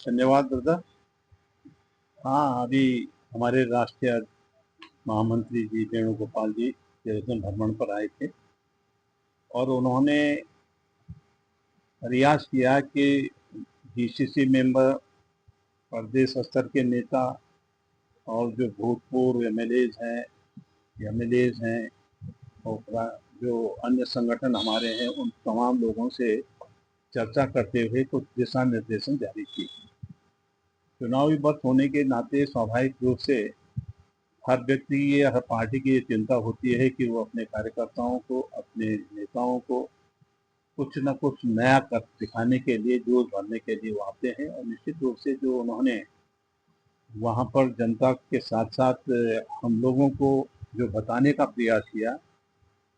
धन्यवाद ब्रदर। हाँ, अभी हमारे राष्ट्रीय महामंत्री जी वेणुगोपाल जी देहरादून भ्रमण पर आए थे और उन्होंने प्रयास किया कि जीसीसी मेंबर, प्रदेश स्तर के नेता और जो भूतपूर्व एमएलएज हैं और जो अन्य संगठन हमारे हैं, उन तमाम लोगों से चर्चा करते हुए कुछ दिशा निर्देशन जारी किए। चुनावी वक्त होने के नाते स्वाभाविक रूप से हर व्यक्ति की या हर पार्टी की ये चिंता होती है कि वो अपने कार्यकर्ताओं को, अपने नेताओं को कुछ न कुछ नया कर दिखाने के लिए, जोश भरने के लिए वो आते हैं। और निश्चित रूप से जो उन्होंने वहाँ पर जनता के साथ साथ हम लोगों को जो बताने का प्रयास किया,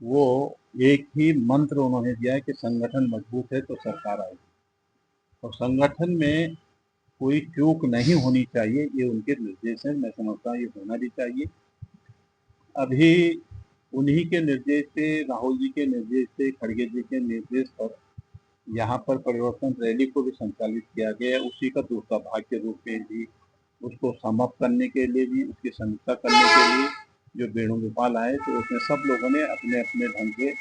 वो एक ही मंत्र उन्होंने दिया है कि संगठन मजबूत है तो सरकार आएगी, और संगठन में कोई चूक नहीं होनी चाहिए, ये उनके निर्देश हैं। मैं समझता हूँ ये होना भी चाहिए। अभी उन्हीं के निर्देश से, राहुल जी के निर्देश से, खड़गे जी के निर्देश पर यहाँ पर परिवर्तन रैली को भी संचालित किया गया। उसी का दूसरा भाग के रूप में भी उसको समाप्त करने के लिए भी, उसकी समीक्षा करने के लिए जो वेणुगोपाल आए, तो उसमें सब लोगों ने अपने अपने ढंग से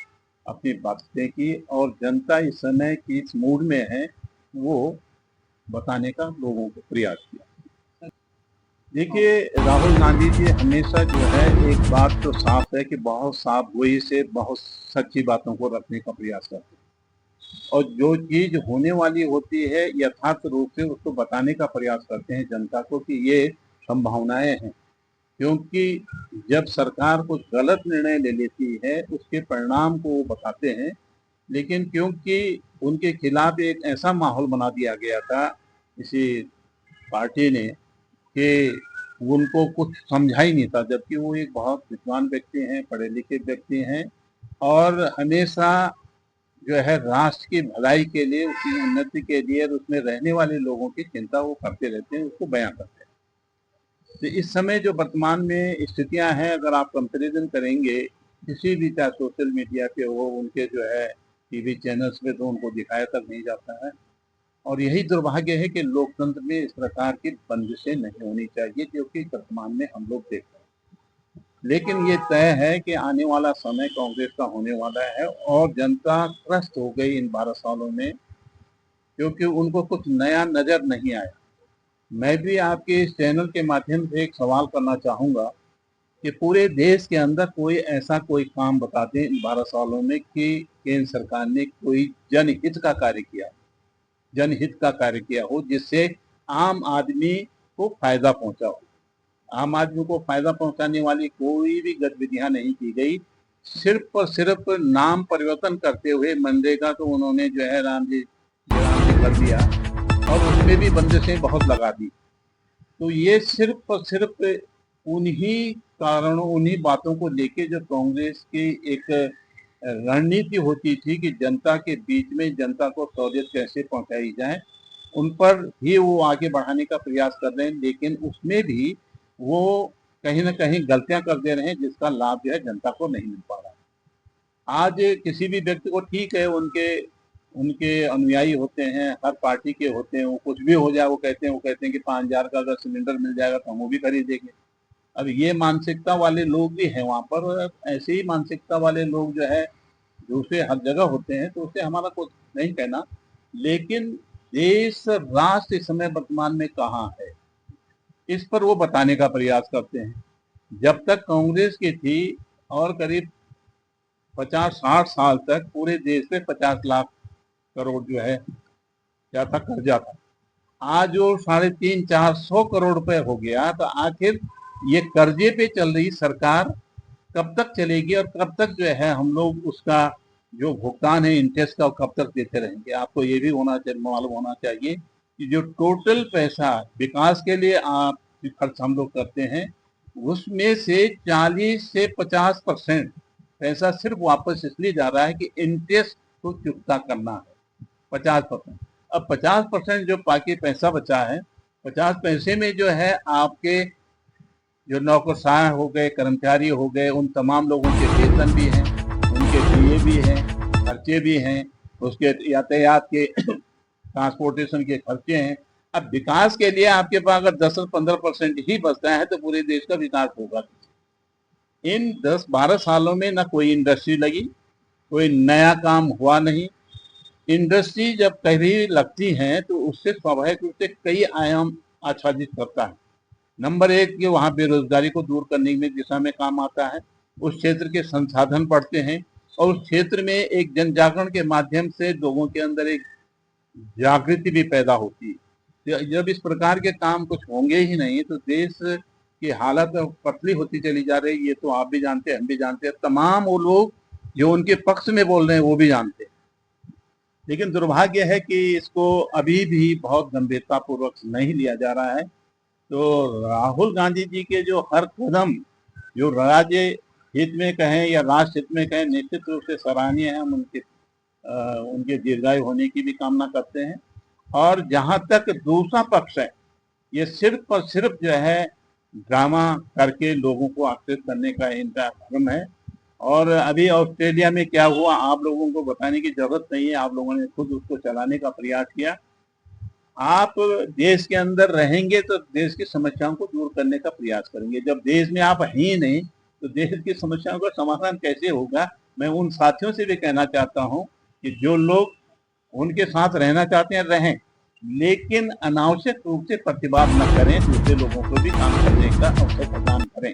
अपनी बातें की और जनता इस समय किस मूड में है वो बताने का लोगों को प्रयास किया। देखिए, राहुल गांधी जी हमेशा जो है, एक बात तो साफ है कि बहुत साफ गोई से बहुत सच्ची बातों को रखने का प्रयास करते हैं, और जो चीज होने वाली होती है यथार्थ रूप से उसको बताने का प्रयास करते हैं जनता को कि ये संभावनाएं हैं। क्योंकि जब सरकार कुछ गलत निर्णय ले लेती है उसके परिणाम को वो बताते हैं, लेकिन क्योंकि उनके खिलाफ एक ऐसा माहौल बना दिया गया था इसी पार्टी ने कि उनको कुछ समझा ही नहीं था, जबकि वो एक बहुत विद्वान व्यक्ति हैं, पढ़े लिखे व्यक्ति हैं, और हमेशा जो है राष्ट्र की भलाई के लिए, उसकी उन्नति के लिए और उसमें रहने वाले लोगों की चिंता वो करते रहते हैं, उसको बयां करते हैं। तो इस समय जो वर्तमान में स्थितियां हैं, अगर आप कंपेरिजन करेंगे किसी भी, चाहे सोशल मीडिया पे हो, उनके जो है टीवी चैनल्स पे, तो उनको दिखाया तक नहीं जाता है। और यही दुर्भाग्य है कि लोकतंत्र में इस प्रकार की बंदिशें नहीं होनी चाहिए, जो कि वर्तमान में हम लोग देख रहे हैं। लेकिन ये तय है कि आने वाला समय कांग्रेस का होने वाला है, और जनता त्रस्त हो गई इन 12 सालों में, क्योंकि उनको कुछ नया नजर नहीं आया। मैं भी आपके इस चैनल के माध्यम से एक सवाल करना चाहूँगा कि पूरे देश के अंदर कोई ऐसा कोई काम बता दें इन 12 सालों में कि केंद्र सरकार ने कोई जनहित का कार्य किया, जनहित का कार्य किया हो, जिससे आम आदमी को फायदा पहुंचा हो। आम आदमी को फायदा पहुंचाने वाली कोई भी गतिविधियां नहीं की गई। सिर्फ और सिर्फ नाम परिवर्तन करते हुए मनरेगा तो उन्होंने जो है राम जी कर दिया, और उसमें भी बंदिशें बहुत लगा दी। तो ये सिर्फ और सिर्फ उन्हीं कारणों, उन्हीं बातों को लेके जो कांग्रेस की एक रणनीति होती थी कि जनता के बीच में जनता को सहूलियत कैसे पहुंचाई जाए, उन पर ही वो आगे बढ़ाने का प्रयास कर रहे हैं। लेकिन उसमें भी वो कहीं ना कहीं गलतियां कर दे रहे हैं, जिसका लाभ जो है जनता को नहीं मिल पा रहा। आज किसी भी व्यक्ति को, ठीक है, उनके उनके अनुयायी होते हैं, हर पार्टी के होते हैं, वो कुछ भी हो जाए वो कहते हैं कि 5,000 का अगर सिलेंडर मिल जाएगा तो हम वो भी खरीदेंगे। अब ये मानसिकता वाले लोग भी हैं वहाँ पर। ऐसे ही मानसिकता वाले लोग जो है दूसरे हर जगह होते हैं, तो उससे हमारा कुछ नहीं कहना। लेकिन देश राष्ट्र इस समय वर्तमान में कहाँ है, इस पर वो बताने का प्रयास करते हैं। जब तक कांग्रेस की थी, और करीब 50-60 साल तक पूरे देश पे 50 लाख करोड़ जो है क्या था, कर्जा था। आज जो 350-400 करोड़ रुपए हो गया, तो आखिर ये कर्जे पे चल रही सरकार कब तक चलेगी, और कब तक जो है हम लोग उसका जो भुगतान है इंटरेस्ट का, कब तक देते रहेंगे। आपको ये भी मालूम होना चाहिए कि जो टोटल पैसा विकास के लिए आप खर्च हम लोग करते हैं, उसमें से 40 से 50% पैसा सिर्फ वापस इसलिए जा रहा है कि इंटरेस्ट को चुकता करना है, 50%। अब 50% जो बाकी पैसा बचा है, 50 पैसे में जो है आपके जो नौकरशाह हो गए, कर्मचारी हो गए, उन तमाम लोगों के वेतन भी हैं, उनके डीए भी हैं, खर्चे भी हैं, उसके यातायात के ट्रांसपोर्टेशन के खर्चे हैं। अब विकास के लिए आपके पास अगर 10 से 15% ही बचता है तो पूरे देश का विकास होगा। इन 10-12 सालों में ना कोई इंडस्ट्री लगी, कोई नया काम हुआ नहीं। इंडस्ट्री जब कभी लगती है तो उससे स्वाभाविक रूप से कई आयाम आच्छादित करता है। नंबर 1 कि वहाँ बेरोजगारी को दूर करने में दिशा में काम आता है, उस क्षेत्र के संसाधन बढ़ते हैं और उस क्षेत्र में एक जन जागरण के माध्यम से लोगों के अंदर एक जागृति भी पैदा होती है। जब इस प्रकार के काम कुछ होंगे ही नहीं तो देश की हालत पतली होती चली जा रही है। ये तो आप भी जानते हैं, हम भी जानते हैं, तमाम वो लोग जो उनके पक्ष में बोल रहे हैं वो भी जानते हैं। लेकिन दुर्भाग्य है कि इसको अभी भी बहुत गंभीरता पूर्वक नहीं लिया जा रहा है। तो राहुल गांधी जी के जो हर कदम जो राज्य हित में कहें या राष्ट्र हित में कहें निश्चित रूप से सराहनीय है। हम उनके दीर्घायु होने की भी कामना करते हैं। और जहां तक दूसरा पक्ष है, ये सिर्फ और सिर्फ जो है ड्रामा करके लोगों को आकर्षित करने का इनका धर्म है। और अभी ऑस्ट्रेलिया में क्या हुआ आप लोगों को बताने की जरूरत नहीं है, आप लोगों ने खुद उसको चलाने का प्रयास किया। आप देश के अंदर रहेंगे तो देश की समस्याओं को दूर करने का प्रयास करेंगे। जब देश में आप हैं ही नहीं तो देश की समस्याओं का समाधान कैसे होगा। मैं उन साथियों से भी कहना चाहता हूं कि जो लोग उनके साथ रहना चाहते हैं रहें, लेकिन अनावश्यक रूप से प्रतिवाद न करें, दूसरे लोगों को भी काम करने का अवसर प्रदान करें।